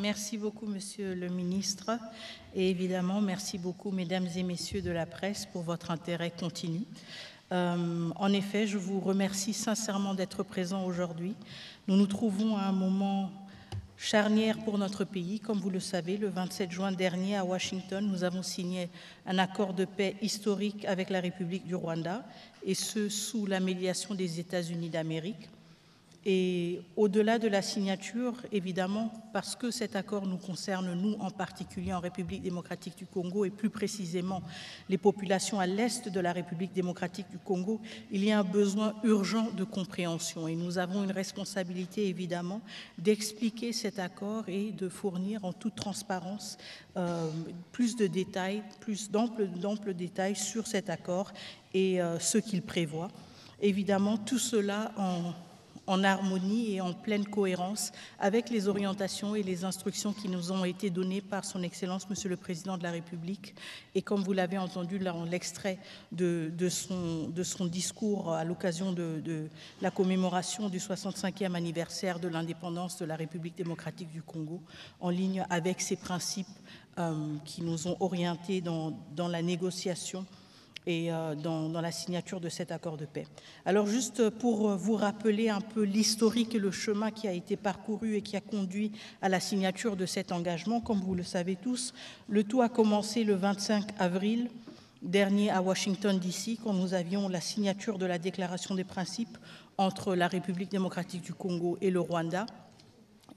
Merci beaucoup, Monsieur le ministre. Et évidemment, merci beaucoup, mesdames et messieurs de la presse, pour votre intérêt continu. En effet, je vous remercie sincèrement d'être présents aujourd'hui. Nous nous trouvons à un moment charnière pour notre pays. Comme vous le savez, le 27 juin dernier à Washington, nous avons signé un accord de paix historique avec la République du Rwanda, et ce, sous la médiation des États-Unis d'Amérique. Et au-delà de la signature, évidemment, parce que cet accord nous concerne, nous en particulier en République démocratique du Congo, et plus précisément les populations à l'est de la République démocratique du Congo, il y a un besoin urgent de compréhension. Et nous avons une responsabilité, évidemment, d'expliquer cet accord et de fournir en toute transparence plus de détails, d'amples détails sur cet accord et ce qu'il prévoit. Évidemment, tout cela en harmonie et en pleine cohérence avec les orientations et les instructions qui nous ont été données par son Excellence, Monsieur le Président de la République. Et comme vous l'avez entendu dans l'extrait de son discours à l'occasion de la commémoration du 65e anniversaire de l'indépendance de la République démocratique du Congo, en ligne avec ces principes qui nous ont orientés dans la négociation et dans la signature de cet accord de paix. Alors juste pour vous rappeler un peu l'historique et le chemin qui a été parcouru et qui a conduit à la signature de cet engagement, comme vous le savez tous, le tout a commencé le 25 avril dernier à Washington, D.C., quand nous avions la signature de la déclaration des principes entre la République démocratique du Congo et le Rwanda,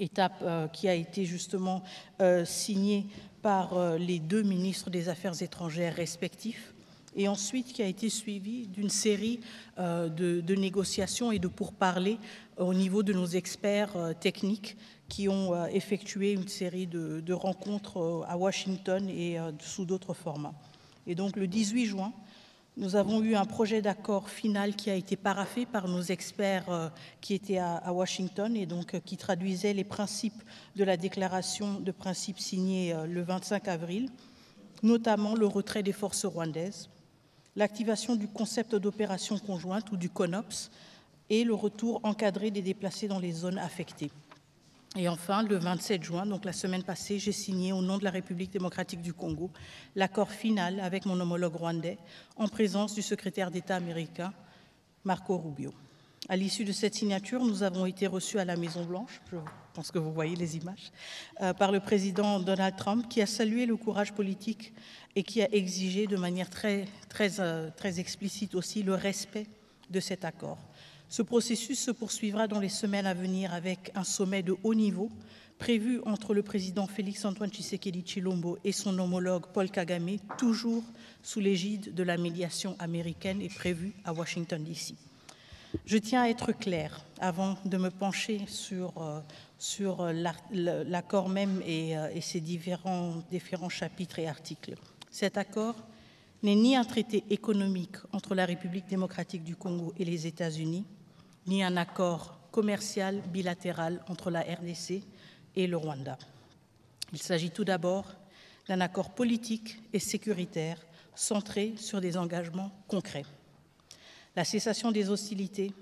étape qui a été justement signée par les deux ministres des Affaires étrangères respectifs, et ensuite qui a été suivi d'une série de négociations et de pourparlers au niveau de nos experts techniques qui ont effectué une série de rencontres à Washington et sous d'autres formats. Et donc le 18 juin, nous avons eu un projet d'accord final qui a été paraphé par nos experts qui étaient à Washington et donc qui traduisait les principes de la déclaration de principes signée le 25 avril, notamment le retrait des forces rwandaises, l'activation du concept d'opération conjointe ou du CONOPS et le retour encadré des déplacés dans les zones affectées. Et enfin, le 27 juin, donc la semaine passée, j'ai signé au nom de la République démocratique du Congo l'accord final avec mon homologue rwandais en présence du secrétaire d'État américain Marco Rubio. À l'issue de cette signature, nous avons été reçus à la Maison-Blanche, je pense que vous voyez les images, par le président Donald Trump, qui a salué le courage politique et qui a exigé de manière très explicite aussi le respect de cet accord. Ce processus se poursuivra dans les semaines à venir avec un sommet de haut niveau prévu entre le président Félix-Antoine Tshisekedi Tshilombo et son homologue Paul Kagame, toujours sous l'égide de la médiation américaine et prévu à Washington, D.C. Je tiens à être clair avant de me pencher sur l'accord même et ses différents chapitres et articles. Cet accord n'est ni un traité économique entre la République démocratique du Congo et les États-Unis, ni un accord commercial bilatéral entre la RDC et le Rwanda. Il s'agit tout d'abord d'un accord politique et sécuritaire centré sur des engagements concrets. La cessation des hostilités,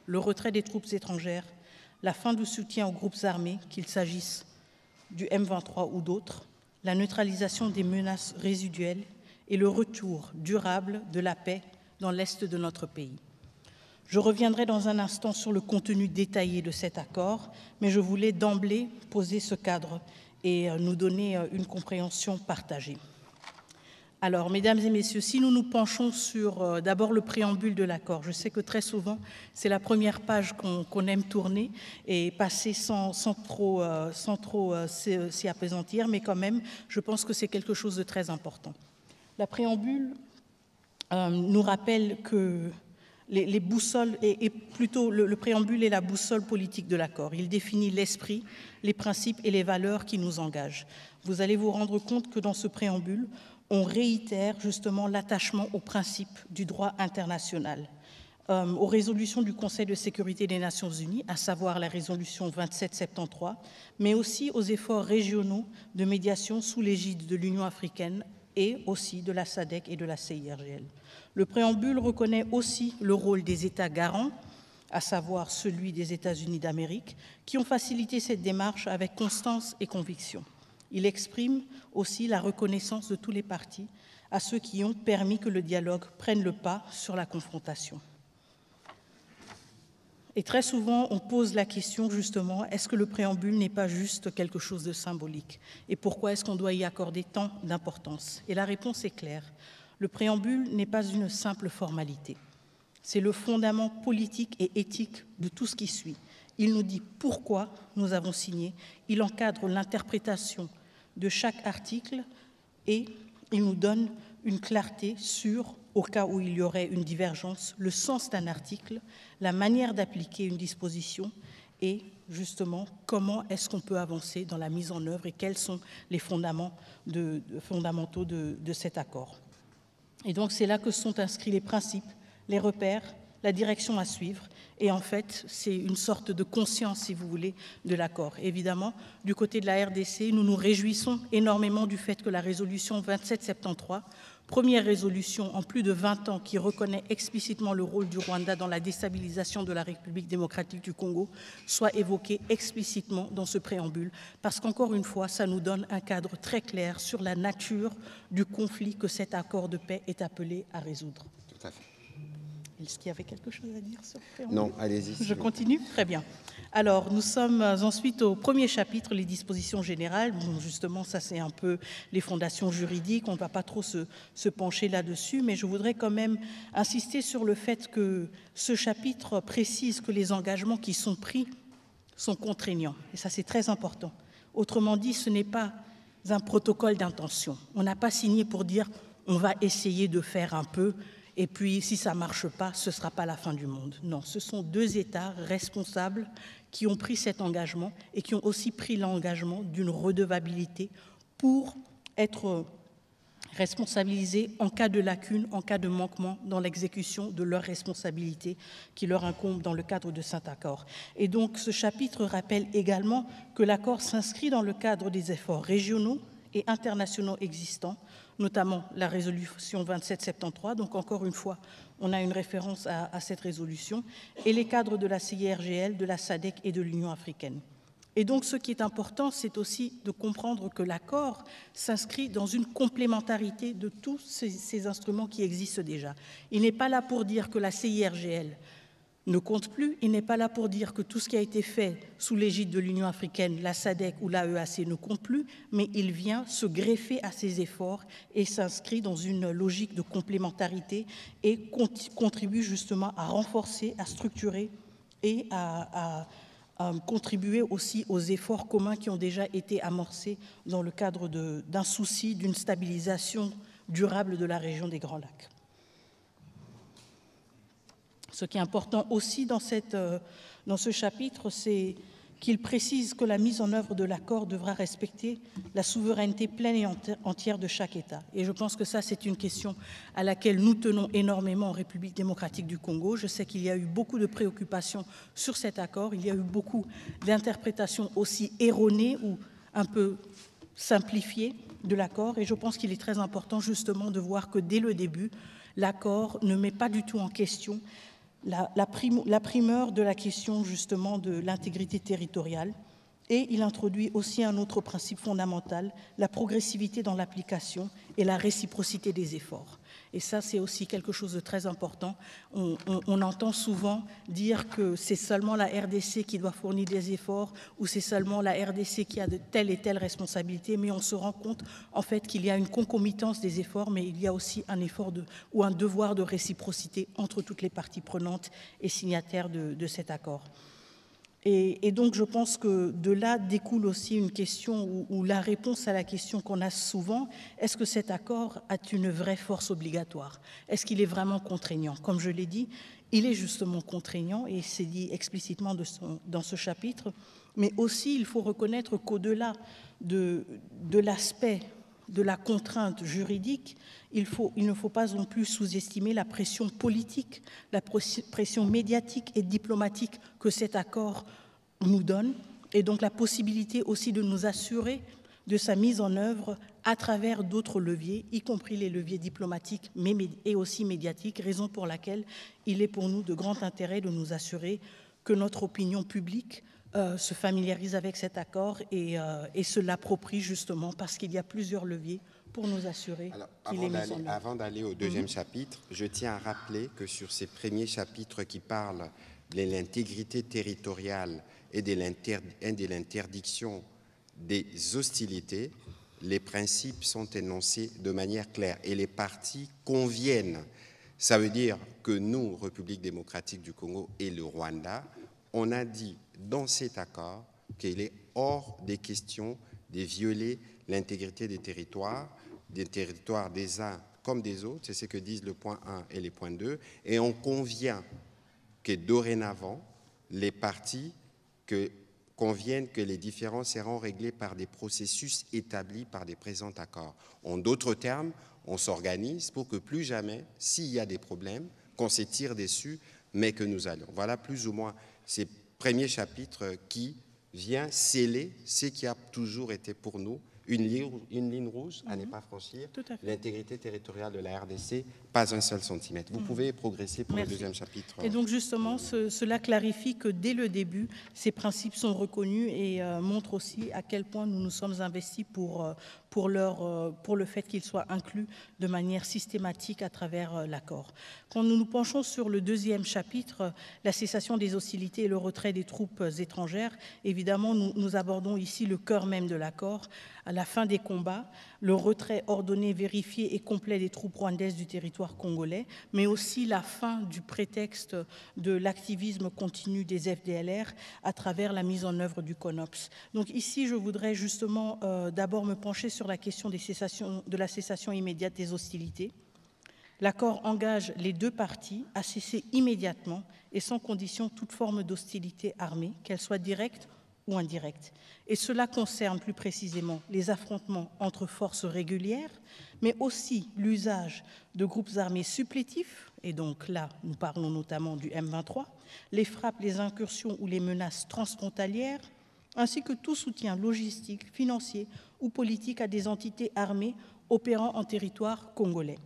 le retrait des troupes étrangères, la fin du soutien aux groupes armés, qu'il s'agisse du M23 ou d'autres, la neutralisation des menaces résiduelles et le retour durable de la paix dans l'est de notre pays. Je reviendrai dans un instant sur le contenu détaillé de cet accord, mais je voulais d'emblée poser ce cadre et nous donner une compréhension partagée. Alors, mesdames et messieurs, si nous nous penchons sur d'abord le préambule de l'accord, je sais que très souvent, c'est la première page qu'on aime tourner et passer sans trop s'y appesantir, mais quand même, je pense que c'est quelque chose de très important. La préambule nous rappelle que les boussoles, et plutôt le préambule est la boussole politique de l'accord. Il définit l'esprit, les principes et les valeurs qui nous engagent. Vous allez vous rendre compte que dans ce préambule, on réitère justement l'attachement aux principes du droit international, aux résolutions du Conseil de sécurité des Nations Unies, à savoir la résolution 2773, mais aussi aux efforts régionaux de médiation sous l'égide de l'Union africaine et aussi de la SADC et de la CIRGL. Le préambule reconnaît aussi le rôle des États garants à savoir celui des États-Unis d'Amérique, qui ont facilité cette démarche avec constance et conviction. Il exprime aussi la reconnaissance de tous les partis à ceux qui ont permis que le dialogue prenne le pas sur la confrontation. Et très souvent, on pose la question justement, est-ce que le préambule n'est pas juste quelque chose de symbolique? Et pourquoi est-ce qu'on doit y accorder tant d'importance? Et la réponse est claire. Le préambule n'est pas une simple formalité. C'est le fondament politique et éthique de tout ce qui suit. Il nous dit pourquoi nous avons signé, il encadre l'interprétation de chaque article et il nous donne une clarté sur, au cas où il y aurait une divergence, le sens d'un article, la manière d'appliquer une disposition et justement comment est-ce qu'on peut avancer dans la mise en œuvre et quels sont les fondamentaux de cet accord. Et donc c'est là que sont inscrits les principes, les repères, la direction à suivre. Et en fait, c'est une sorte de conscience, si vous voulez, de l'accord. Évidemment, du côté de la RDC, nous nous réjouissons énormément du fait que la résolution 2773, première résolution en plus de 20 ans qui reconnaît explicitement le rôle du Rwanda dans la déstabilisation de la République démocratique du Congo, soit évoquée explicitement dans ce préambule, parce qu'encore une fois, ça nous donne un cadre très clair sur la nature du conflit que cet accord de paix est appelé à résoudre. Tout à fait. Est-ce qu'il y avait quelque chose à dire sur le préambule? Non, allez-y. Je continue? Très bien. Alors, nous sommes ensuite au premier chapitre, les dispositions générales. Bon, justement, ça, c'est un peu les fondations juridiques. On ne va pas trop se pencher là-dessus, mais je voudrais quand même insister sur le fait que ce chapitre précise que les engagements qui sont pris sont contraignants. Et ça, c'est très important. Autrement dit, ce n'est pas un protocole d'intention. On n'a pas signé pour dire on va essayer de faire un peu, et puis si ça ne marche pas, ce ne sera pas la fin du monde. Non, ce sont deux États responsables qui ont pris cet engagement et qui ont aussi pris l'engagement d'une redevabilité pour être responsabilisés en cas de lacune, en cas de manquement dans l'exécution de leurs responsabilités qui leur incombent dans le cadre de cet accord. Et donc ce chapitre rappelle également que l'accord s'inscrit dans le cadre des efforts régionaux et internationaux existants, notamment la résolution 2773, donc encore une fois, on a une référence à cette résolution, et les cadres de la CIRGL, de la SADC et de l'Union africaine. Et donc ce qui est important, c'est aussi de comprendre que l'accord s'inscrit dans une complémentarité de tous ces instruments qui existent déjà. Il n'est pas là pour dire que la CIRGL ne compte plus, il n'est pas là pour dire que tout ce qui a été fait sous l'égide de l'Union africaine, la SADC ou l'AEAC ne compte plus, mais il vient se greffer à ces efforts et s'inscrit dans une logique de complémentarité et contribue justement à renforcer, à structurer et à contribuer aussi aux efforts communs qui ont déjà été amorcés dans le cadre d'un souci d'une stabilisation durable de la région des Grands Lacs. Ce qui est important aussi dans ce chapitre, c'est qu'il précise que la mise en œuvre de l'accord devra respecter la souveraineté pleine et entière de chaque État. Et je pense que ça, c'est une question à laquelle nous tenons énormément en République démocratique du Congo. Je sais qu'il y a eu beaucoup de préoccupations sur cet accord. Il y a eu beaucoup d'interprétations aussi erronées ou un peu simplifiées de l'accord. Et je pense qu'il est très important justement de voir que dès le début, l'accord ne met pas du tout en question la primeur de la question justement de l'intégrité territoriale, et il introduit aussi un autre principe fondamental, la progressivité dans l'application et la réciprocité des efforts. Et ça, c'est aussi quelque chose de très important. On entend souvent dire que c'est seulement la RDC qui doit fournir des efforts ou c'est seulement la RDC qui a de telle et telle responsabilité, mais on se rend compte en fait qu'il y a une concomitance des efforts, mais il y a aussi un effort ou un devoir de réciprocité entre toutes les parties prenantes et signataires de cet accord. Et donc, je pense que de là découle aussi une question ou la réponse à la question qu'on a souvent, est-ce que cet accord a une vraie force obligatoire? Est-ce qu'il est vraiment contraignant? Comme je l'ai dit, il est justement contraignant et c'est dit explicitement dans ce chapitre, mais aussi il faut reconnaître qu'au-delà de l'aspect de la contrainte juridique, il ne faut pas non plus sous-estimer la pression politique, la pression médiatique et diplomatique que cet accord nous donne, et donc la possibilité aussi de nous assurer de sa mise en œuvre à travers d'autres leviers, y compris les leviers diplomatiques et aussi médiatiques, raison pour laquelle il est pour nous de grand intérêt de nous assurer que notre opinion publique se familiarise avec cet accord et se l'approprie justement parce qu'il y a plusieurs leviers pour nous assurer qu'il est mis en œuvre. Avant d'aller au deuxième chapitre, je tiens à rappeler que sur ces premiers chapitres qui parlent de l'intégrité territoriale et de l'interdiction des hostilités, les principes sont énoncés de manière claire et les parties conviennent. Ça veut dire que nous, République démocratique du Congo et le Rwanda, on a dit dans cet accord qu'il est hors des questions de violer l'intégrité des territoires des uns comme des autres, c'est ce que disent le point 1 et les points 2, et on convient que dorénavant, les parties conviennent que les différends seront réglés par des processus établis par des présents accords. En d'autres termes, on s'organise pour que plus jamais, s'il y a des problèmes, qu'on se tire dessus, mais que nous allons. Voilà plus ou moins ces premiers chapitres qui vient sceller ce qui a toujours été pour nous une ligne rouge à ne pas franchir, l'intégrité territoriale de la RDC, pas un seul centimètre. Vous pouvez progresser pour le deuxième chapitre. Et donc justement, cela clarifie que dès le début, ces principes sont reconnus et montrent aussi à quel point nous nous sommes investis pour le fait qu'ils soient inclus de manière systématique à travers l'accord. Quand nous nous penchons sur le deuxième chapitre, la cessation des hostilités et le retrait des troupes étrangères, évidemment, nous abordons ici le cœur même de l'accord. À la fin des combats, le retrait ordonné, vérifié et complet des troupes rwandaises du territoire congolais, mais aussi la fin du prétexte de l'activisme continu des FDLR à travers la mise en œuvre du CONOPS. Donc ici, je voudrais justement d'abord me pencher sur la question de la cessation immédiate des hostilités. L'accord engage les deux parties à cesser immédiatement et sans condition toute forme d'hostilité armée, qu'elle soit directe ou indirecte. Et cela concerne plus précisément les affrontements entre forces régulières, mais aussi l'usage de groupes armés supplétifs, et donc là, nous parlons notamment du M23, les frappes, les incursions ou les menaces transfrontalières, ainsi que tout soutien logistique, financier ou politique à des entités armées opérant en territoire congolais.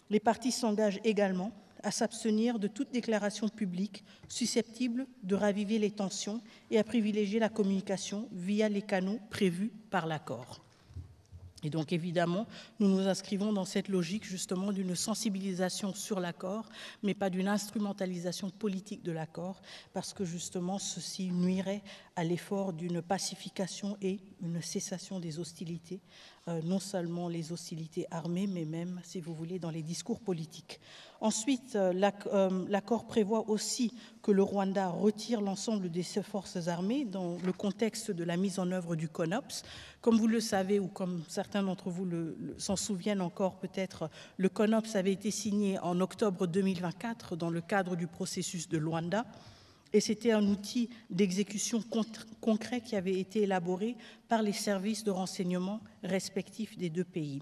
Les parties s'engagent également à s'abstenir de toute déclaration publique susceptible de raviver les tensions et à privilégier la communication via les canaux prévus par l'accord. Et donc, évidemment, nous nous inscrivons dans cette logique, justement, d'une sensibilisation sur l'accord, mais pas d'une instrumentalisation politique de l'accord, parce que, justement, ceci nuirait à l'effort d'une pacification et une cessation des hostilités, non seulement les hostilités armées, mais même, si vous voulez, dans les discours politiques. Ensuite, l'accord prévoit aussi que le Rwanda retire l'ensemble de ses forces armées dans le contexte de la mise en œuvre du CONOPS. Comme vous le savez, ou comme certains d'entre vous s'en souviennent encore peut-être, le CONOPS avait été signé en octobre 2024 dans le cadre du processus de Luanda. Et c'était un outil d'exécution concret qui avait été élaboré par les services de renseignement respectifs des deux pays.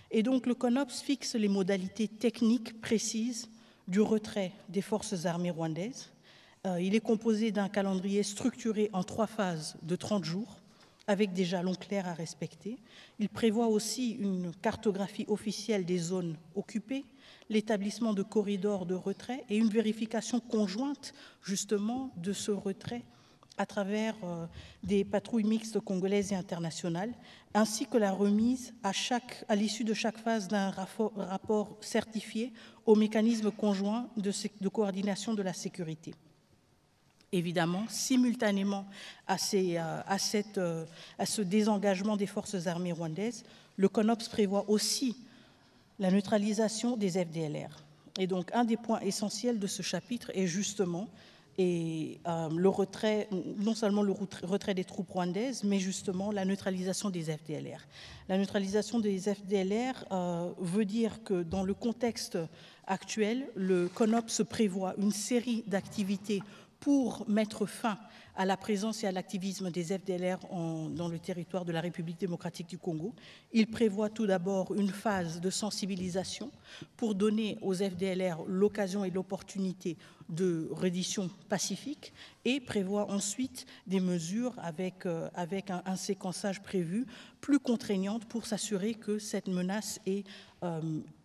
Et donc le CONOPS fixe les modalités techniques précises du retrait des forces armées rwandaises. Il est composé d'un calendrier structuré en 3 phases de 30 jours, avec des jalons clairs à respecter. Il prévoit aussi une cartographie officielle des zones occupées, l'établissement de corridors de retrait et une vérification conjointe justement de ce retrait à travers des patrouilles mixtes congolaises et internationales, ainsi que la remise à l'issue de chaque phase d'un rapport certifié au mécanisme conjoint de coordination de la sécurité. Évidemment, simultanément à ce désengagement des forces armées rwandaises, le CONOPS prévoit aussi la neutralisation des FDLR. Et donc, un des points essentiels de ce chapitre est justement le retrait, non seulement le retrait des troupes rwandaises, mais justement la neutralisation des FDLR. La neutralisation des FDLR veut dire que dans le contexte actuel, le CONOPS prévoit une série d'activités pour mettre fin à la présence et à l'activisme des FDLR dans le territoire de la République démocratique du Congo. Il prévoit tout d'abord une phase de sensibilisation pour donner aux FDLR l'occasion et l'opportunité de reddition pacifique et prévoit ensuite des mesures avec un séquençage prévu plus contraignante pour s'assurer que cette menace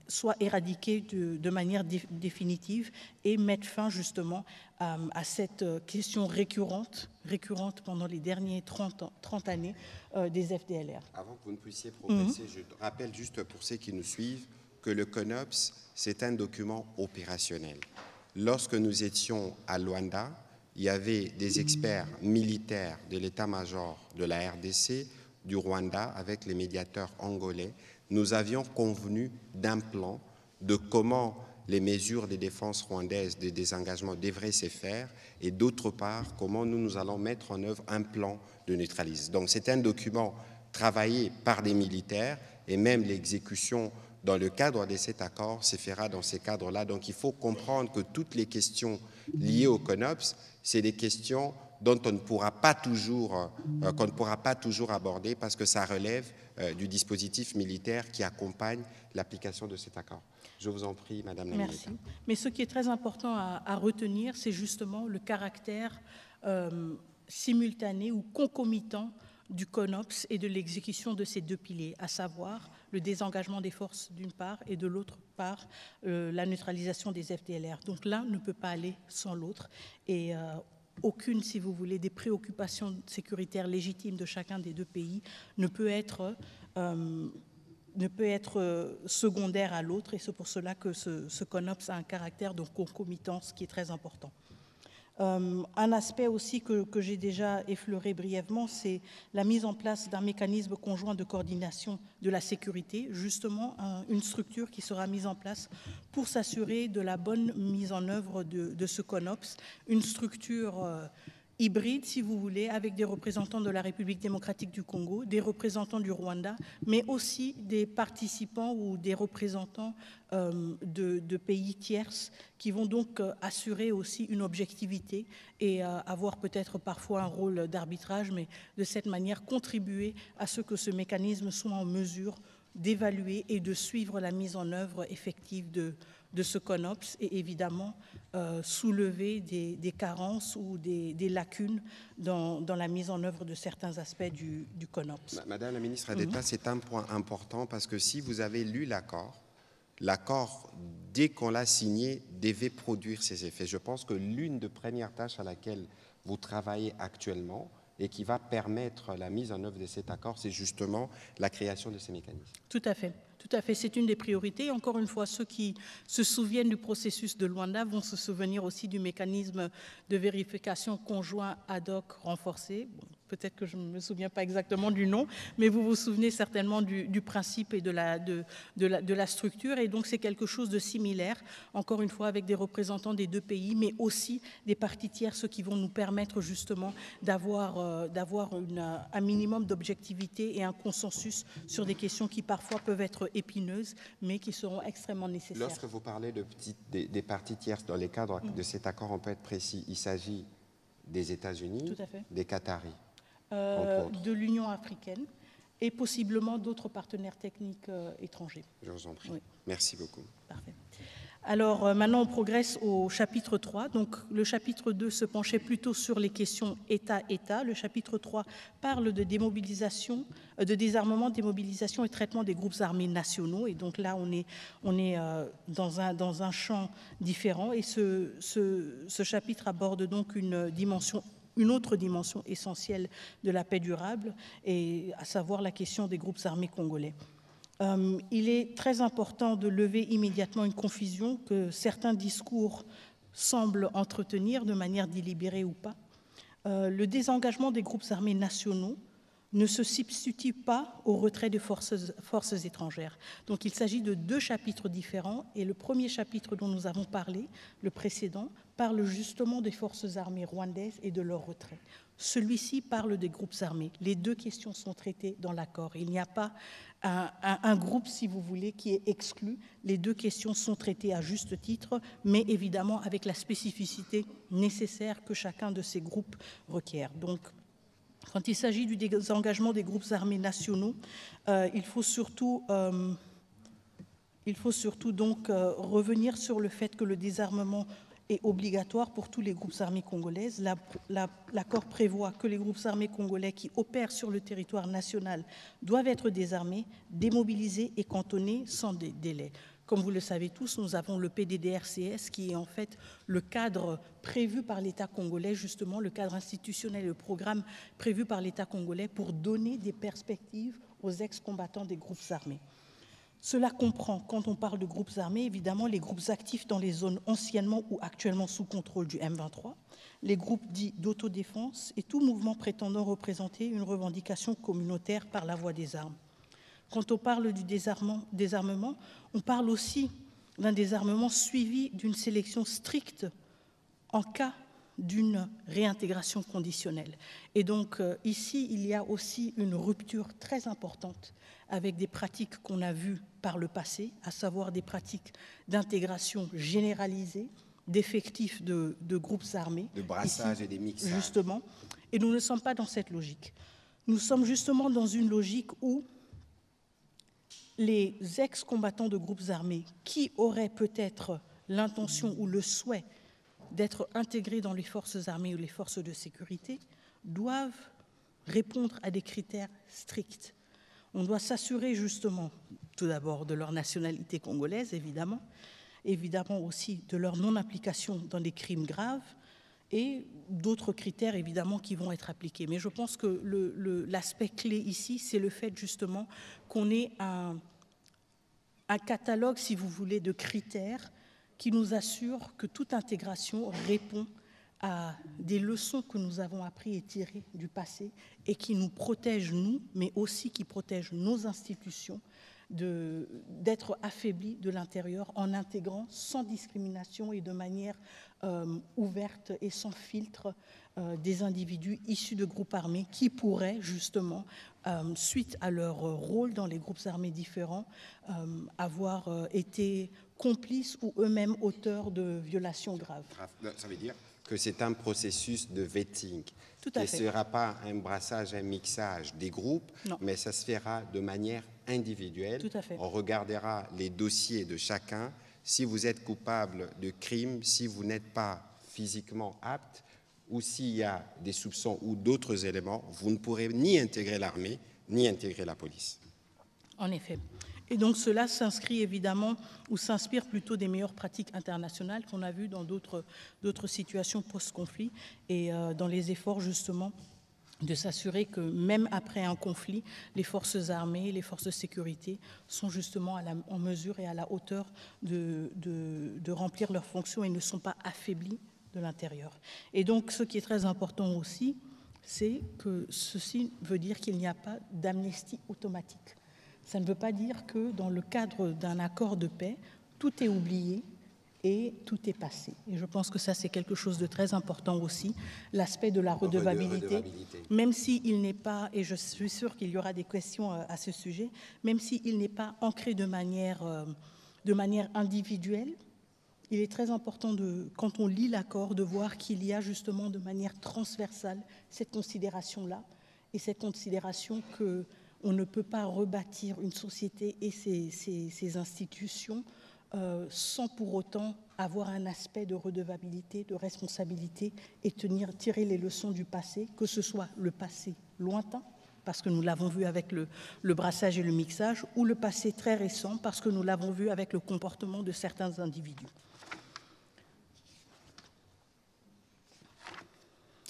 soit éradiquée de manière définitive et mettre fin justement à cette question récurrente pendant les derniers 30 années des FDLR. Avant que vous ne puissiez progresser, je rappelle juste pour ceux qui nous suivent que le CONOPS, c'est un document opérationnel. Lorsque nous étions à Luanda, il y avait des experts militaires de l'état-major de la RDC, du Rwanda, avec les médiateurs angolais. Nous avions convenu d'un plan de comment les mesures de défense rwandaises de désengagement devraient se faire et d'autre part, comment nous allons mettre en œuvre un plan de neutralisation. Donc c'est un document travaillé par des militaires et même l'exécution dans le cadre de cet accord se fera dans ces cadres-là. Donc il faut comprendre que toutes les questions liées au CONOPS, c'est des questions dont on ne pourra pas toujours, qu'on ne pourra pas toujours aborder parce que ça relève du dispositif militaire qui accompagne l'application de cet accord. Je vous en prie, Madame la Ministre. Merci. Mais ce qui est très important à retenir, c'est justement le caractère simultané ou concomitant du CONOPS et de l'exécution de ces deux piliers, à savoir le désengagement des forces d'une part et de l'autre part la neutralisation des FDLR. Donc l'un ne peut pas aller sans l'autre et aucune, si vous voulez, des préoccupations sécuritaires légitimes de chacun des deux pays ne peut être secondaire à l'autre et c'est pour cela que ce CONOPS a un caractère de concomitance qui est très important. Un aspect aussi que j'ai déjà effleuré brièvement, c'est la mise en place d'un mécanisme conjoint de coordination de la sécurité, justement une structure qui sera mise en place pour s'assurer de la bonne mise en œuvre de ce CONOPS, une structure hybride, si vous voulez, avec des représentants de la République démocratique du Congo, des représentants du Rwanda, mais aussi des participants ou des représentants de pays tierces qui vont donc assurer aussi une objectivité et avoir peut-être parfois un rôle d'arbitrage, mais de cette manière contribuer à ce que ce mécanisme soit en mesure d'évaluer et de suivre la mise en œuvre effective de ce CONOPS et évidemment soulever des carences ou des lacunes dans la mise en œuvre de certains aspects du CONOPS. Madame la ministre d'État, c'est un point important parce que si vous avez lu l'accord, dès qu'on l'a signé, devait produire ses effets. Je pense que l'une des premières tâches à laquelle vous travaillez actuellement et qui va permettre la mise en œuvre de cet accord, c'est justement la création de ces mécanismes. Tout à fait. Tout à fait, c'est une des priorités. Encore une fois, ceux qui se souviennent du processus de Luanda vont se souvenir aussi du mécanisme de vérification conjoint ad hoc renforcé. Bon, peut-être que je ne me souviens pas exactement du nom, mais vous vous souvenez certainement du principe et de la structure. Et donc, c'est quelque chose de similaire, encore une fois, avec des représentants des deux pays, mais aussi des parties tierces qui vont nous permettre justement d'avoir un minimum d'objectivité et un consensus sur des questions qui parfois peuvent être épineuses, mais qui seront extrêmement nécessaires. Lorsque vous parlez des parties tierces dans les cadres de cet accord, on peut être précis. Il s'agit des États-Unis, des Qataris, de l'Union africaine et possiblement d'autres partenaires techniques étrangers. Je vous en prie. Oui. Merci beaucoup. Parfait. Alors maintenant, on progresse au chapitre 3. Donc le chapitre 2 se penchait plutôt sur les questions État-État. Le chapitre 3 parle de démobilisation, de désarmement, démobilisation et traitement des groupes armés nationaux. Et donc là, on est dans un champ différent. Et ce chapitre aborde donc une autre dimension essentielle de la paix durable, et à savoir la question des groupes armés congolais. Il est très important de lever immédiatement une confusion que certains discours semblent entretenir de manière délibérée ou pas. Le désengagement des groupes armés nationaux ne se substitue pas au retrait des forces étrangères. Donc il s'agit de deux chapitres différents et le premier chapitre dont nous avons parlé, le précédent, parle justement des forces armées rwandaises et de leur retrait. Celui-ci parle des groupes armés. Les deux questions sont traitées dans l'accord. Il n'y a pas un groupe, si vous voulez, qui est exclu. Les deux questions sont traitées à juste titre, mais évidemment avec la spécificité nécessaire que chacun de ces groupes requiert. Donc, quand il s'agit du désengagement des groupes armés nationaux, il faut surtout donc revenir sur le fait que le désarmement est obligatoire pour tous les groupes armés congolais. L'accord prévoit que les groupes armés congolais qui opèrent sur le territoire national doivent être désarmés, démobilisés et cantonnés sans délai. Comme vous le savez tous, nous avons le PDDRCS qui est en fait le cadre prévu par l'État congolais, justement le cadre institutionnel et le programme prévu par l'État congolais pour donner des perspectives aux ex-combattants des groupes armés. Cela comprend, quand on parle de groupes armés, évidemment les groupes actifs dans les zones anciennement ou actuellement sous contrôle du M23, les groupes dits d'autodéfense et tout mouvement prétendant représenter une revendication communautaire par la voie des armes. Quand on parle du désarmement, on parle aussi d'un désarmement suivi d'une sélection stricte en cas d'une réintégration conditionnelle. Et donc ici, il y a aussi une rupture très importante avec des pratiques qu'on a vues par le passé, à savoir des pratiques d'intégration généralisée, d'effectifs de groupes armés. De brassage ici, et des mixages. Justement. Et nous ne sommes pas dans cette logique. Nous sommes justement dans une logique où les ex-combattants de groupes armés qui auraient peut-être l'intention ou le souhait d'être intégrés dans les forces armées ou les forces de sécurité doivent répondre à des critères stricts. On doit s'assurer justement, tout d'abord, de leur nationalité congolaise, évidemment aussi de leur non-application dans des crimes graves et d'autres critères, évidemment, qui vont être appliqués. Mais je pense que l'aspect clé ici, c'est le fait justement qu'on ait un catalogue, si vous voulez, de critères qui nous assure que toute intégration répond à des leçons que nous avons apprises et tirées du passé et qui nous protègent, nous, mais aussi qui protègent nos institutions d'être affaiblies de l'intérieur en intégrant sans discrimination et de manière ouverte et sans filtre des individus issus de groupes armés qui pourraient justement, suite à leur rôle dans les groupes armés différents, avoir été complices ou eux-mêmes auteurs de violations graves. Ça veut dire que c'est un processus de vetting. Tout à fait. Ce ne sera pas un brassage, un mixage des groupes, non, mais ça se fera de manière individuelle. Tout à fait. On regardera les dossiers de chacun. Si vous êtes coupable de crime, si vous n'êtes pas physiquement apte, ou s'il y a des soupçons ou d'autres éléments, vous ne pourrez ni intégrer l'armée, ni intégrer la police. En effet. Et donc cela s'inscrit évidemment, ou s'inspire plutôt des meilleures pratiques internationales qu'on a vues dans d'autres situations post-conflit et dans les efforts justement de s'assurer que même après un conflit, les forces armées, les forces de sécurité sont justement en mesure et à la hauteur de remplir leurs fonctions et ne sont pas affaiblies de l'intérieur. Et donc ce qui est très important aussi, c'est que ceci veut dire qu'il n'y a pas d'amnistie automatique. Ça ne veut pas dire que dans le cadre d'un accord de paix, tout est oublié et tout est passé. Et je pense que ça, c'est quelque chose de très important aussi, l'aspect de la redevabilité, même s'il n'est pas, et je suis sûre qu'il y aura des questions à ce sujet, même s'il n'est pas ancré de manière individuelle, il est très important, quand on lit l'accord, de voir qu'il y a justement de manière transversale cette considération-là, et cette considération qu'on ne peut pas rebâtir une société et ses institutions sans pour autant avoir un aspect de redevabilité, de responsabilité et tirer les leçons du passé, que ce soit le passé lointain, parce que nous l'avons vu avec le brassage et le mixage, ou le passé très récent, parce que nous l'avons vu avec le comportement de certains individus.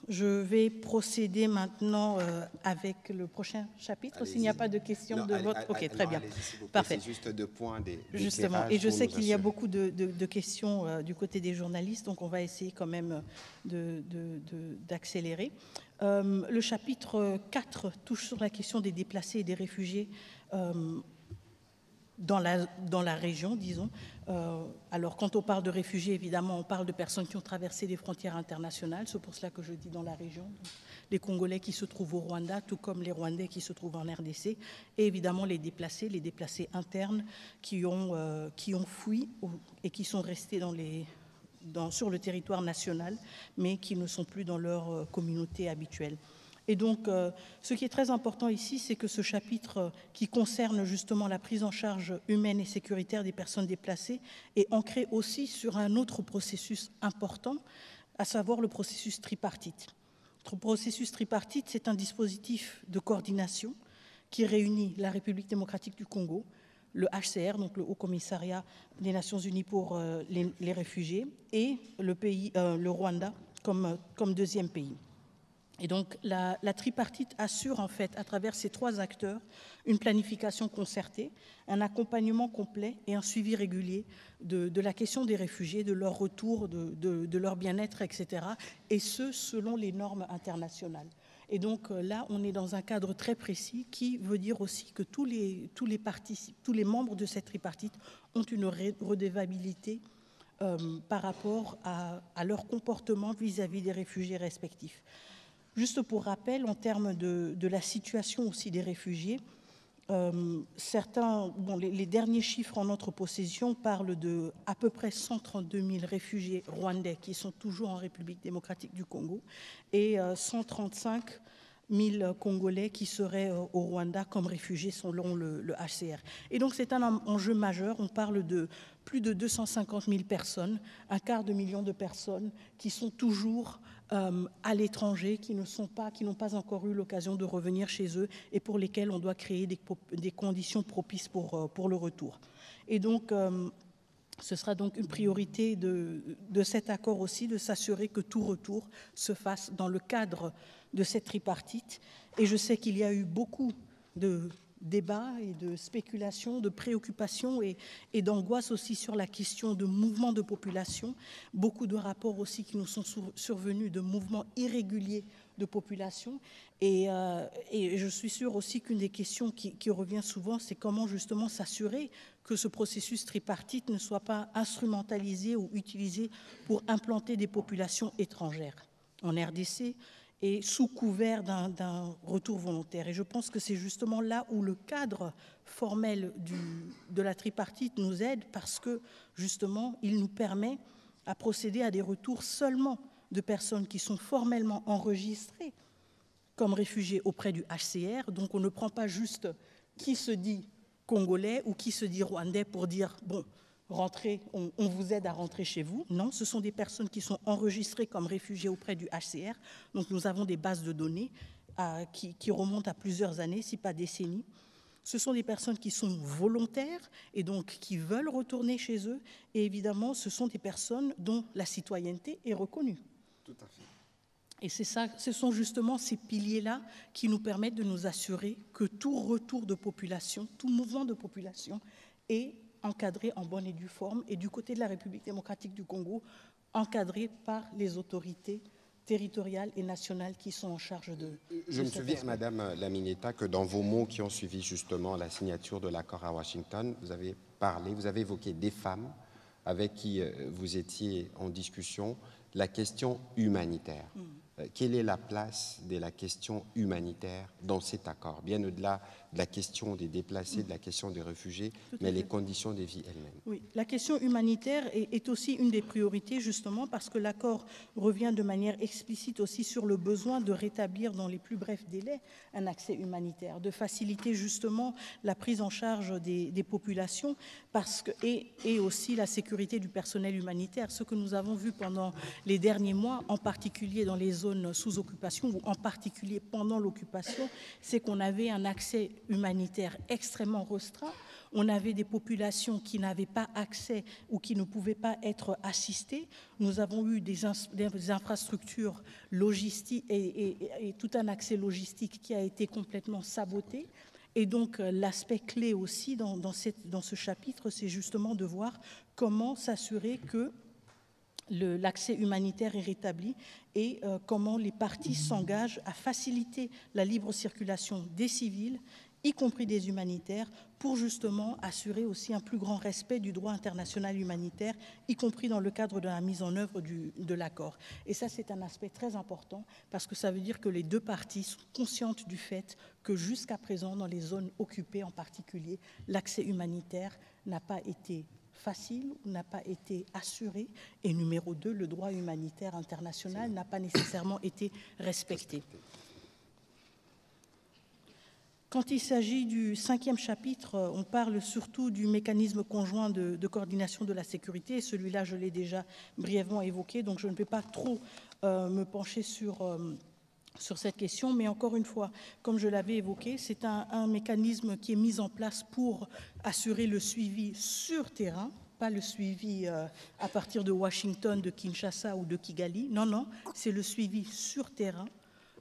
Je vais procéder maintenant avec le prochain chapitre, s'il n'y a pas de questions de votre... Ok, très bien. Parfait. C'est juste deux points justement, et je sais qu'il y a beaucoup de questions du côté des journalistes, donc on va essayer quand même d'accélérer. Le chapitre 4 touche sur la question des déplacés et des réfugiés dans la région, disons. Alors, quand on parle de réfugiés, évidemment, on parle de personnes qui ont traversé des frontières internationales. C'est pour cela que je dis dans la région. Les Congolais qui se trouvent au Rwanda, tout comme les Rwandais qui se trouvent en RDC, et évidemment les déplacés internes qui ont fui et qui sont restés sur le territoire national, mais qui ne sont plus dans leur communauté habituelle. Et donc, ce qui est très important ici, c'est que ce chapitre qui concerne justement la prise en charge humaine et sécuritaire des personnes déplacées est ancré aussi sur un autre processus important, à savoir le processus tripartite. Le processus tripartite, c'est un dispositif de coordination qui réunit la République démocratique du Congo, le HCR, donc le Haut Commissariat des Nations Unies pour les réfugiés, et le Rwanda comme deuxième pays. Et donc, la tripartite assure, en fait, à travers ces trois acteurs, une planification concertée, un accompagnement complet et un suivi régulier de la question des réfugiés, de leur retour, de leur bien-être, etc., et ce, selon les normes internationales. Et donc, là, on est dans un cadre très précis qui veut dire aussi que tous les membres de cette tripartite ont une redevabilité par rapport à leur comportement vis-à-vis des réfugiés respectifs. Juste pour rappel, en termes de la situation aussi des réfugiés, les derniers chiffres en notre possession parlent de à peu près 132 000 réfugiés rwandais qui sont toujours en République démocratique du Congo et 135 000 Congolais qui seraient au Rwanda comme réfugiés selon le HCR. Et donc c'est un enjeu majeur. On parle de plus de 250 000 personnes, un quart de million de personnes qui sont toujours à l'étranger, qui n'ont pas encore eu l'occasion de revenir chez eux et pour lesquels on doit créer des conditions propices pour le retour. Et donc, ce sera donc une priorité de cet accord aussi, de s'assurer que tout retour se fasse dans le cadre de cette tripartite. Et je sais qu'il y a eu beaucoup de débats et de spéculations, de préoccupations et d'angoisse aussi sur la question de mouvements de population. Beaucoup de rapports aussi qui nous sont survenus de mouvements irréguliers de population. Et je suis sûre aussi qu'une des questions qui revient souvent, c'est comment justement s'assurer que ce processus tripartite ne soit pas instrumentalisé ou utilisé pour implanter des populations étrangères en RDC et sous couvert d'un retour volontaire. Et je pense que c'est justement là où le cadre formel de la tripartite nous aide parce que justement, il nous permet à procéder à des retours seulement de personnes qui sont formellement enregistrées comme réfugiés auprès du HCR. Donc on ne prend pas juste qui se dit congolais ou qui se dit rwandais pour dire bon, rentrez, on vous aide à rentrer chez vous. Non, ce sont des personnes qui sont enregistrées comme réfugiés auprès du HCR. Donc nous avons des bases de données qui remontent à plusieurs années, si pas décennies. Ce sont des personnes qui sont volontaires et donc qui veulent retourner chez eux. Et évidemment, ce sont des personnes dont la citoyenneté est reconnue. Tout à fait. Et c'est ça, ce sont justement ces piliers-là qui nous permettent de nous assurer que tout retour de population, tout mouvement de population est encadré en bonne et due forme, et du côté de la République démocratique du Congo, encadré par les autorités territoriales et nationales qui sont en charge de Je me souviens, Madame Lamineta, que dans vos mots qui ont suivi justement la signature de l'accord à Washington, vous avez évoqué des femmes avec qui vous étiez en discussion, la question humanitaire. Quelle est la place de la question humanitaire dans cet accord, bien au-delà de la question des déplacés, de la question des réfugiés, mais les conditions de vie elles-mêmes? Oui, la question humanitaire est aussi une des priorités, justement, parce que l'accord revient de manière explicite aussi sur le besoin de rétablir dans les plus brefs délais un accès humanitaire, de faciliter justement la prise en charge des populations et aussi la sécurité du personnel humanitaire. Ce que nous avons vu pendant les derniers mois, en particulier dans les zones sous occupation ou en particulier pendant l'occupation, c'est qu'on avait un accès humanitaire extrêmement restreint. On avait des populations qui n'avaient pas accès ou qui ne pouvaient pas être assistées. Nous avons eu des infrastructures logistiques et tout un accès logistique qui a été complètement saboté. Et donc, l'aspect clé aussi dans ce chapitre, c'est justement de voir comment s'assurer que l'accès humanitaire est rétabli et comment les parties s'engagent à faciliter la libre circulation des civils, y compris des humanitaires, pour justement assurer aussi un plus grand respect du droit international humanitaire, y compris dans le cadre de la mise en œuvre de l'accord. Et ça, c'est un aspect très important, parce que ça veut dire que les deux parties sont conscientes du fait que jusqu'à présent, dans les zones occupées en particulier, l'accès humanitaire n'a pas été facile, n'a pas été assuré, et numéro 2, le droit humanitaire international n'a pas nécessairement été respecté. Quand il s'agit du 5e chapitre, on parle surtout du mécanisme conjoint de coordination de la sécurité. Celui-là, je l'ai déjà brièvement évoqué, donc je ne peux pas trop me pencher sur cette question, mais encore une fois, comme je l'avais évoqué, c'est un mécanisme qui est mis en place pour assurer le suivi sur terrain, pas le suivi à partir de Washington, de Kinshasa ou de Kigali. Non, non, c'est le suivi sur terrain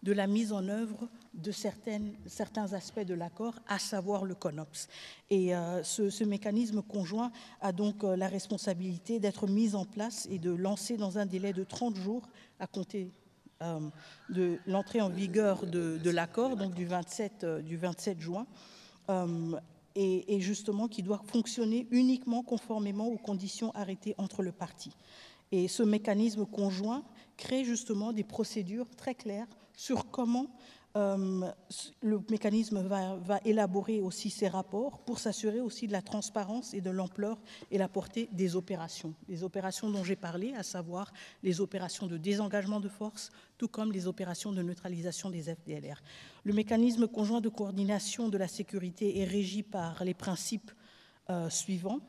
de la mise en œuvre de certains aspects de l'accord, à savoir le CONOPS. Et ce mécanisme conjoint a donc la responsabilité d'être mis en place et de lancer dans un délai de 30 jours à compter de l'entrée en vigueur de l'accord, donc du 27 juin, et justement qui doit fonctionner uniquement conformément aux conditions arrêtées entre les parties. Et ce mécanisme conjoint crée justement des procédures très claires sur comment le mécanisme va élaborer aussi ses rapports pour s'assurer aussi de la transparence et de l'ampleur et la portée des opérations. Les opérations dont j'ai parlé, à savoir les opérations de désengagement de force, tout comme les opérations de neutralisation des FDLR. Le mécanisme conjoint de coordination de la sécurité est régi par les principes suivants.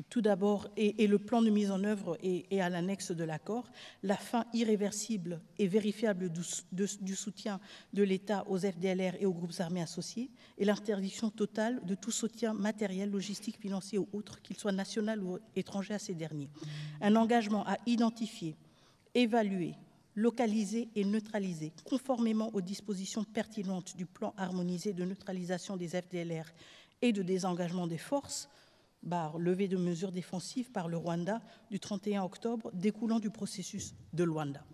Tout d'abord, et le plan de mise en œuvre est à l'annexe de l'accord, la fin irréversible et vérifiable du soutien de l'État aux FDLR et aux groupes armés associés, et l'interdiction totale de tout soutien matériel, logistique, financier ou autre, qu'il soit national ou étranger à ces derniers. Un engagement à identifier, évaluer, localiser et neutraliser, conformément aux dispositions pertinentes du plan harmonisé de neutralisation des FDLR et de désengagement des forces, levée de mesures défensives par le Rwanda du 31 octobre découlant du processus de Luanda,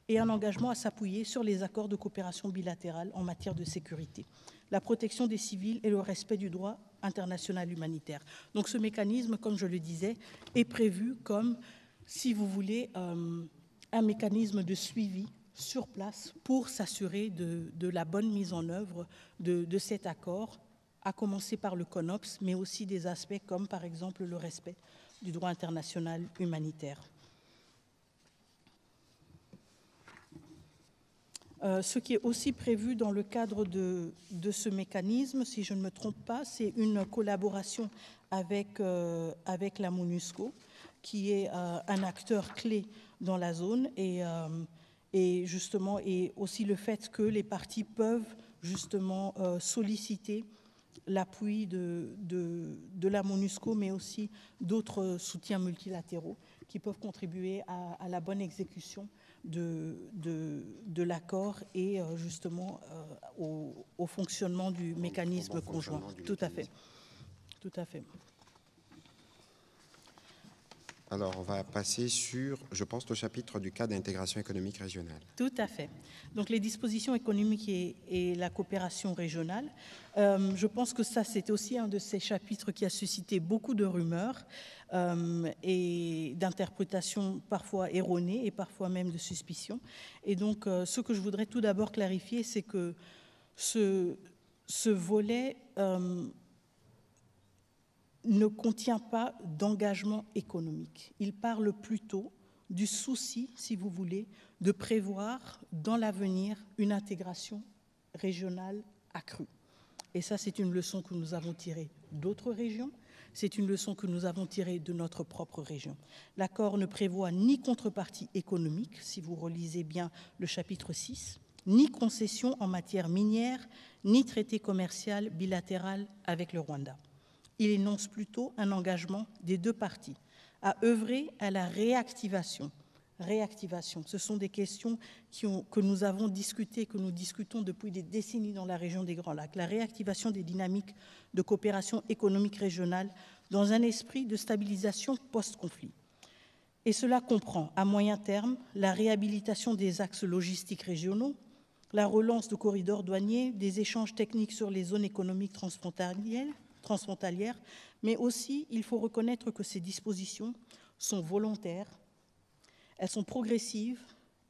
et un engagement à s'appuyer sur les accords de coopération bilatérale en matière de sécurité, la protection des civils et le respect du droit international humanitaire. Donc ce mécanisme, comme je le disais, est prévu comme, si vous voulez, un mécanisme de suivi sur place pour s'assurer de la bonne mise en œuvre de cet accord, à commencer par le CONOPS, mais aussi des aspects comme, par exemple, le respect du droit international humanitaire. Ce qui est aussi prévu dans le cadre de ce mécanisme, si je ne me trompe pas, c'est une collaboration avec la MONUSCO, qui est un acteur clé dans la zone, et justement, et aussi le fait que les parties peuvent justement solliciter l'appui de la MONUSCO, mais aussi d'autres soutiens multilatéraux qui peuvent contribuer à la bonne exécution de l'accord et justement au fonctionnement du mécanisme conjoint. Tout à fait. Tout à fait. Alors, on va passer sur, je pense, le chapitre du cadre d'intégration économique régionale. Tout à fait. Donc, les dispositions économiques et la coopération régionale. Je pense que ça, c'était aussi un de ces chapitres qui a suscité beaucoup de rumeurs et d'interprétations parfois erronées et parfois même de suspicions. Et donc, ce que je voudrais tout d'abord clarifier, c'est que ce volet ne contient pas d'engagement économique. Il parle plutôt du souci, si vous voulez, de prévoir dans l'avenir une intégration régionale accrue. Et ça, c'est une leçon que nous avons tirée d'autres régions, c'est une leçon que nous avons tirée de notre propre région. L'accord ne prévoit ni contrepartie économique, si vous relisez bien le chapitre 6, ni concession en matière minière, ni traité commercial bilatéral avec le Rwanda. Il énonce plutôt un engagement des deux parties à œuvrer à la réactivation. Réactivation, ce sont des questions que nous avons discutées, que nous discutons depuis des décennies dans la région des Grands Lacs. La réactivation des dynamiques de coopération économique régionale dans un esprit de stabilisation post-conflit. Et cela comprend, à moyen terme, la réhabilitation des axes logistiques régionaux, la relance de corridors douaniers, des échanges techniques sur les zones économiques transfrontalières, mais aussi, il faut reconnaître que ces dispositions sont volontaires, elles sont progressives,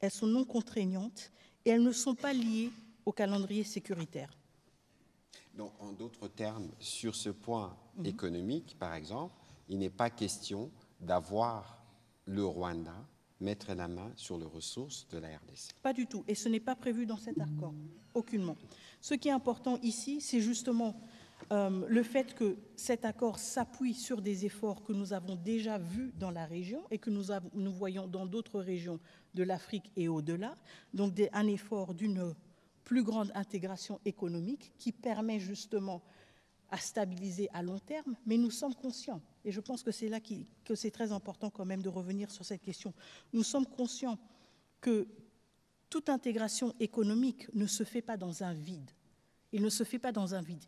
elles sont non contraignantes et elles ne sont pas liées au calendrier sécuritaire. Donc, en d'autres termes, sur ce point économique, par exemple, il n'est pas question d'avoir le Rwanda mettre la main sur les ressources de la RDC. Pas du tout, et ce n'est pas prévu dans cet accord, aucunement. Ce qui est important ici, c'est justement le fait que cet accord s'appuie sur des efforts que nous avons déjà vus dans la région et que nous voyons dans d'autres régions de l'Afrique et au-delà, donc un effort d'une plus grande intégration économique qui permet justement à stabiliser à long terme, mais nous sommes conscients, et je pense que c'est là que c'est très important quand même de revenir sur cette question, nous sommes conscients que toute intégration économique ne se fait pas dans un vide. Il ne se fait pas dans un vide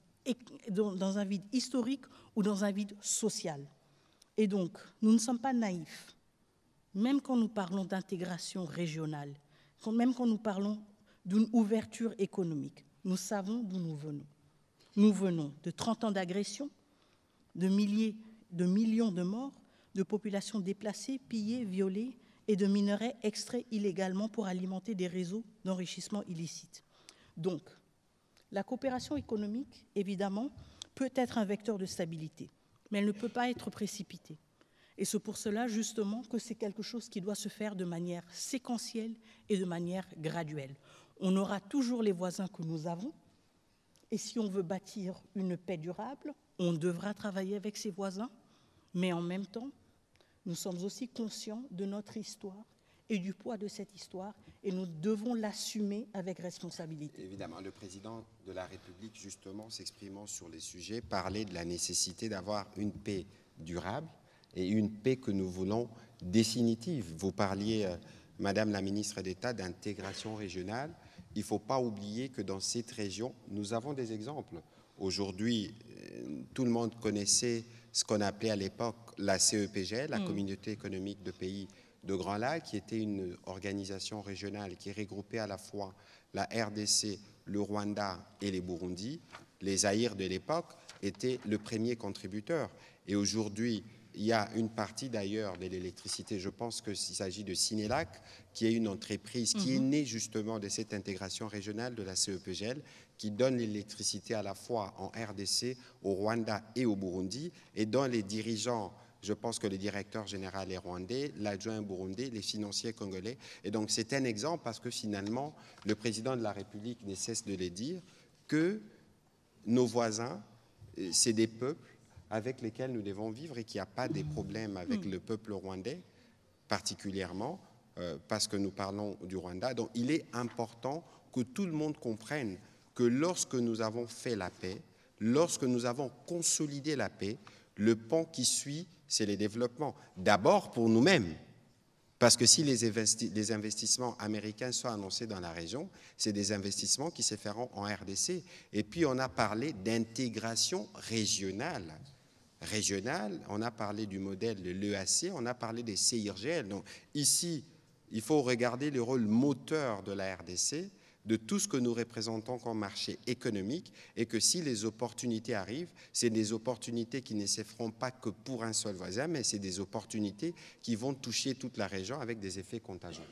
historique ou dans un vide social. Et donc, nous ne sommes pas naïfs, même quand nous parlons d'intégration régionale, même quand nous parlons d'une ouverture économique. Nous savons d'où nous venons. Nous venons de 30 ans d'agression, de millions de morts, de populations déplacées, pillées, violées et de minerais extraits illégalement pour alimenter des réseaux d'enrichissement illicite. Donc, la coopération économique, évidemment, peut être un vecteur de stabilité, mais elle ne peut pas être précipitée. Et c'est pour cela, justement, que c'est quelque chose qui doit se faire de manière séquentielle et de manière graduelle. On aura toujours les voisins que nous avons, et si on veut bâtir une paix durable, on devra travailler avec ses voisins, mais en même temps, nous sommes aussi conscients de notre histoire et du poids de cette histoire, et nous devons l'assumer avec responsabilité. Évidemment, le président de la République, justement, s'exprimant sur les sujets, parlait de la nécessité d'avoir une paix durable et une paix que nous voulons définitive. Vous parliez, Madame la ministre d'État, d'intégration régionale. Il ne faut pas oublier que dans cette région, nous avons des exemples. Aujourd'hui, tout le monde connaissait ce qu'on appelait à l'époque la CEPGL, la Communauté économique de pays de Grand Lac, qui était une organisation régionale qui regroupait à la fois la RDC, le Rwanda et les Burundi. Les Zaïre de l'époque étaient le premier contributeur. Et aujourd'hui, il y a une partie d'ailleurs de l'électricité, je pense qu'il s'agit de Sinelac, qui est une entreprise qui est née justement de cette intégration régionale de la CEPGL, qui donne l'électricité à la fois en RDC, au Rwanda et au Burundi, et dont les dirigeants, je pense que le directeur général est rwandais, l'adjoint burundais, les financiers congolais. Et donc c'est un exemple parce que finalement, le président de la République ne cesse de le dire, que nos voisins, c'est des peuples avec lesquels nous devons vivre et qu'il n'y a pas de problème avec le peuple rwandais, particulièrement parce que nous parlons du Rwanda. Donc il est important que tout le monde comprenne que lorsque nous avons fait la paix, lorsque nous avons consolidé la paix, le pont qui suit, c'est le développement. D'abord pour nous-mêmes, parce que si les investissements américains sont annoncés dans la région, c'est des investissements qui se feront en RDC. Et puis on a parlé d'intégration régionale. On a parlé du modèle de l'EAC, on a parlé des CIRGL. Donc ici, il faut regarder le rôle moteur de la RDC, de tout ce que nous représentons comme marché économique, et que si les opportunités arrivent, c'est des opportunités qui ne se feront pas que pour un seul voisin, mais c'est des opportunités qui vont toucher toute la région avec des effets contagieux.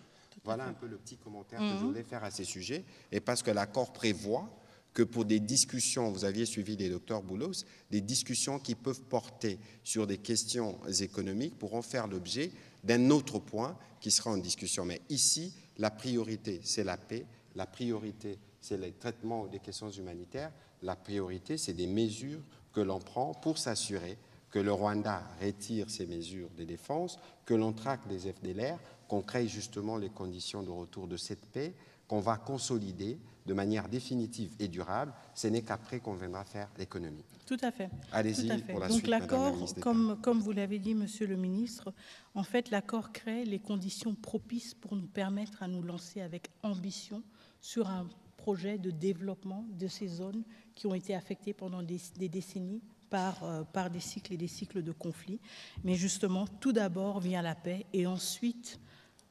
Voilà un peu le petit commentaire que je voulais faire à ces sujets, et parce que l'accord prévoit que pour des discussions, vous aviez suivi les docteurs Boulos, des discussions qui peuvent porter sur des questions économiques pourront faire l'objet d'un autre point qui sera en discussion. Mais ici, la priorité, c'est la paix. La priorité, c'est le traitement des questions humanitaires. La priorité, c'est des mesures que l'on prend pour s'assurer que le Rwanda retire ses mesures de défense, que l'on traque les FDLR, qu'on crée justement les conditions de retour de cette paix, qu'on va consolider de manière définitive et durable. Ce n'est qu'après qu'on viendra faire l'économie. Tout à fait. Allez-y pour la Donc suite, Madame la ministre l'accord, comme vous l'avez dit, Monsieur le ministre, en fait, l'accord crée les conditions propices pour nous permettre à nous lancer avec ambition sur un projet de développement de ces zones qui ont été affectées pendant des décennies par des cycles et des cycles de conflits. Mais justement, tout d'abord vient la paix et ensuite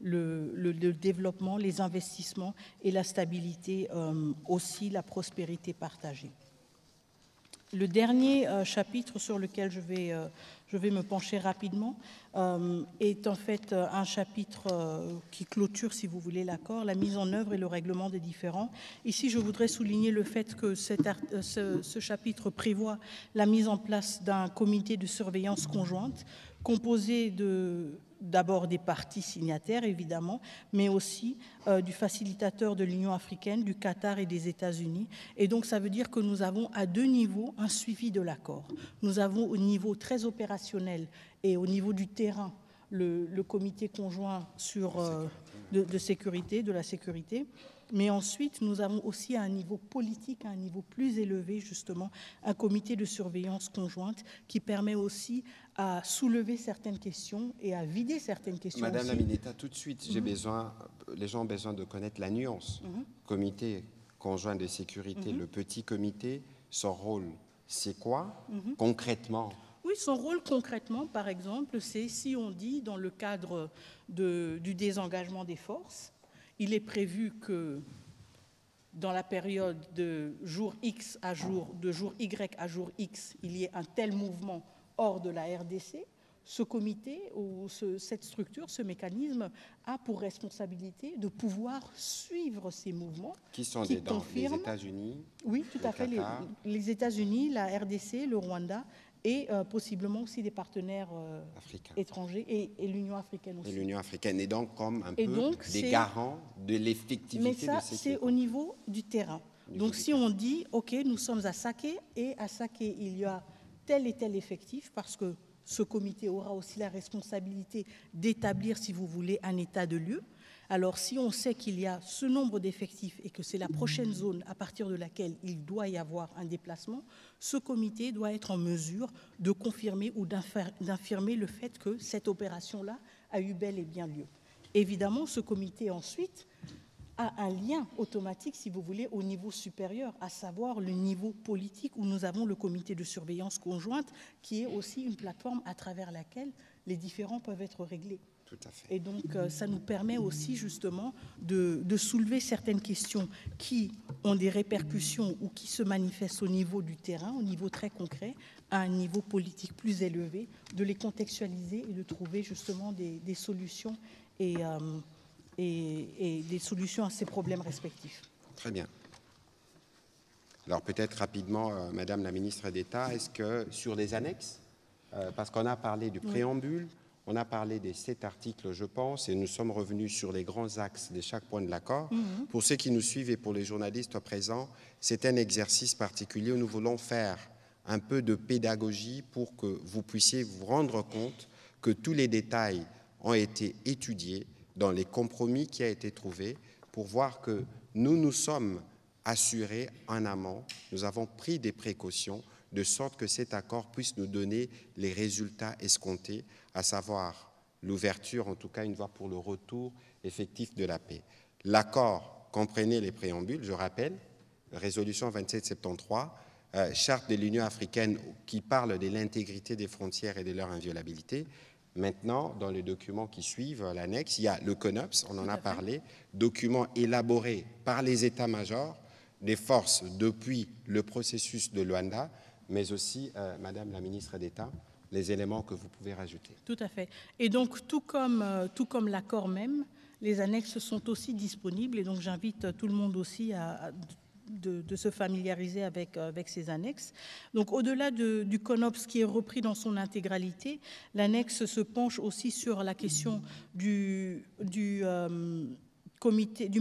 le développement, les investissements et la stabilité, aussi la prospérité partagée. Le dernier chapitre sur lequel je vais me pencher rapidement est en fait un chapitre qui clôture, si vous voulez, l'accord, la mise en œuvre et le règlement des différends. Ici, je voudrais souligner le fait que ce chapitre prévoit la mise en place d'un comité de surveillance conjointe composé d'abord des parties signataires, évidemment, mais aussi du facilitateur de l'Union africaine, du Qatar et des États-Unis. Et donc, ça veut dire que nous avons à deux niveaux un suivi de l'accord. Nous avons au niveau très opérationnel et au niveau du terrain le comité conjoint de sécurité, de la sécurité. Mais ensuite, nous avons aussi à un niveau politique, à un niveau plus élevé, justement, un comité de surveillance conjointe qui permet aussi à soulever certaines questions et à vider certaines questions. Madame la ministre, tout de suite, les gens ont besoin de connaître la nuance. Comité conjoint de sécurité, le petit comité, son rôle, c'est quoi concrètement? Oui, son rôle concrètement, par exemple, c'est si on dit dans le cadre du désengagement des forces, il est prévu que dans la période de jour X à jour, de jour Y à jour X, il y ait un tel mouvement hors de la RDC. Ce comité ou cette structure, ce mécanisme a pour responsabilité de pouvoir suivre ces mouvements. Qui sont les États-Unis? Oui, tout à fait. Les États-Unis, la RDC, le Rwanda et possiblement aussi des partenaires étrangers et l'Union africaine aussi. Et l'Union africaine est donc comme un peu des garants de l'effectivité de ces. Mais ça, c'est au niveau du terrain. Donc si on dit, OK, nous sommes à Saké et à Saké, il y a tel et tel effectif parce que ce comité aura aussi la responsabilité d'établir, si vous voulez, un état de lieu. Alors, si on sait qu'il y a ce nombre d'effectifs et que c'est la prochaine zone à partir de laquelle il doit y avoir un déplacement, ce comité doit être en mesure de confirmer ou d'infirmer le fait que cette opération-là a eu bel et bien lieu. Évidemment, ce comité, ensuite, a un lien automatique, si vous voulez, au niveau supérieur, à savoir le niveau politique où nous avons le comité de surveillance conjointe, qui est aussi une plateforme à travers laquelle les différends peuvent être réglés. Tout à fait. Et donc, ça nous permet aussi, justement, de soulever certaines questions qui ont des répercussions ou qui se manifestent au niveau du terrain, au niveau très concret, à un niveau politique plus élevé, de les contextualiser et de trouver, justement, des solutions et des solutions à ces problèmes respectifs. Très bien. Alors peut-être rapidement, Madame la ministre d'État, est-ce que sur les annexes, parce qu'on a parlé du préambule, on a parlé des 7 articles, je pense, et nous sommes revenus sur les grands axes de chaque point de l'accord. Pour ceux qui nous suivent et pour les journalistes présents, c'est un exercice particulier où nous voulons faire un peu de pédagogie pour que vous puissiez vous rendre compte que tous les détails ont été étudiés dans les compromis qui ont été trouvés pour voir que nous nous sommes assurés en amont, nous avons pris des précautions de sorte que cet accord puisse nous donner les résultats escomptés, à savoir l'ouverture, en tout cas une voie pour le retour effectif de la paix. L'accord comprenait les préambules, je rappelle, résolution 2773, charte de l'Union africaine qui parle de l'intégrité des frontières et de leur inviolabilité. Maintenant, dans les documents qui suivent l'annexe, il y a le CONOPS, on en a parlé, document élaboré par les états-majors des forces depuis le processus de Luanda, mais aussi, Madame la ministre d'État, les éléments que vous pouvez rajouter. Tout à fait. Et donc, tout comme l'accord même, les annexes sont aussi disponibles, et donc j'invite tout le monde aussi de se familiariser avec ces annexes. Donc, au-delà du CONOPS qui est repris dans son intégralité, l'annexe se penche aussi sur la question du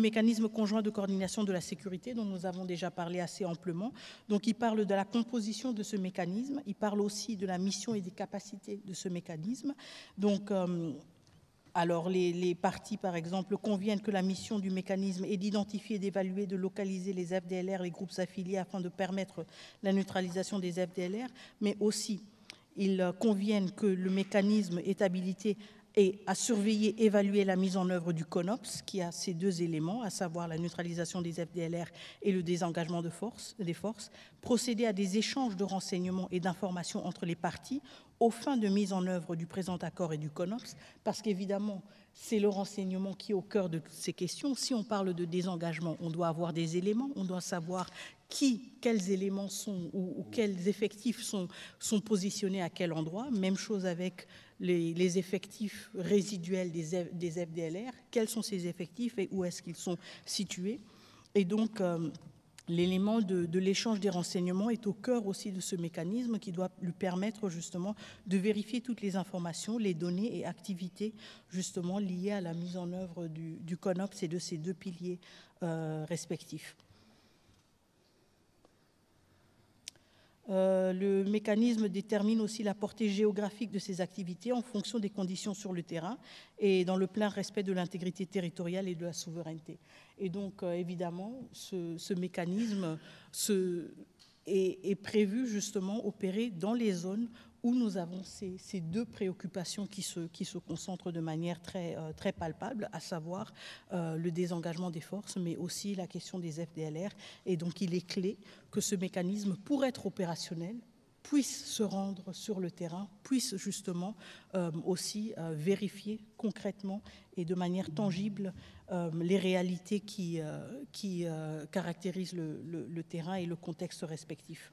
mécanisme conjoint de coordination de la sécurité dont nous avons déjà parlé assez amplement. Donc, il parle de la composition de ce mécanisme, il parle aussi de la mission et des capacités de ce mécanisme. Donc, alors, les parties, par exemple, conviennent que la mission du mécanisme est d'identifier, d'évaluer, de localiser les FDLR, les groupes affiliés, afin de permettre la neutralisation des FDLR, mais aussi, ils conviennent que le mécanisme est habilité et à surveiller, évaluer la mise en œuvre du CONOPS, qui a ces deux éléments, à savoir la neutralisation des FDLR et le désengagement des forces, procéder à des échanges de renseignements et d'informations entre les parties aux fins de mise en œuvre du présent accord et du CONOPS, parce qu'évidemment, c'est le renseignement qui est au cœur de toutes ces questions. Si on parle de désengagement, on doit avoir des éléments, on doit savoir quels éléments sont ou quels effectifs sont positionnés à quel endroit. Même chose avec les effectifs résiduels des FDLR. Quels sont ces effectifs et où est-ce qu'ils sont situés? Et donc, l'élément de l'échange des renseignements est au cœur aussi de ce mécanisme qui doit lui permettre justement de vérifier toutes les informations, les données et activités justement liées à la mise en œuvre du CONOPS et de ces deux piliers respectifs. Le mécanisme détermine aussi la portée géographique de ces activités en fonction des conditions sur le terrain et dans le plein respect de l'intégrité territoriale et de la souveraineté. Et donc, évidemment, ce mécanisme est prévu justement opérer dans les zones où nous avons ces deux préoccupations qui se concentrent de manière très palpable, à savoir le désengagement des forces, mais aussi la question des FDLR. Et donc, il est clé que ce mécanisme, pour être opérationnel, puisse se rendre sur le terrain, puisse justement aussi vérifier concrètement et de manière tangible les réalités qui caractérisent le terrain et le contexte respectif.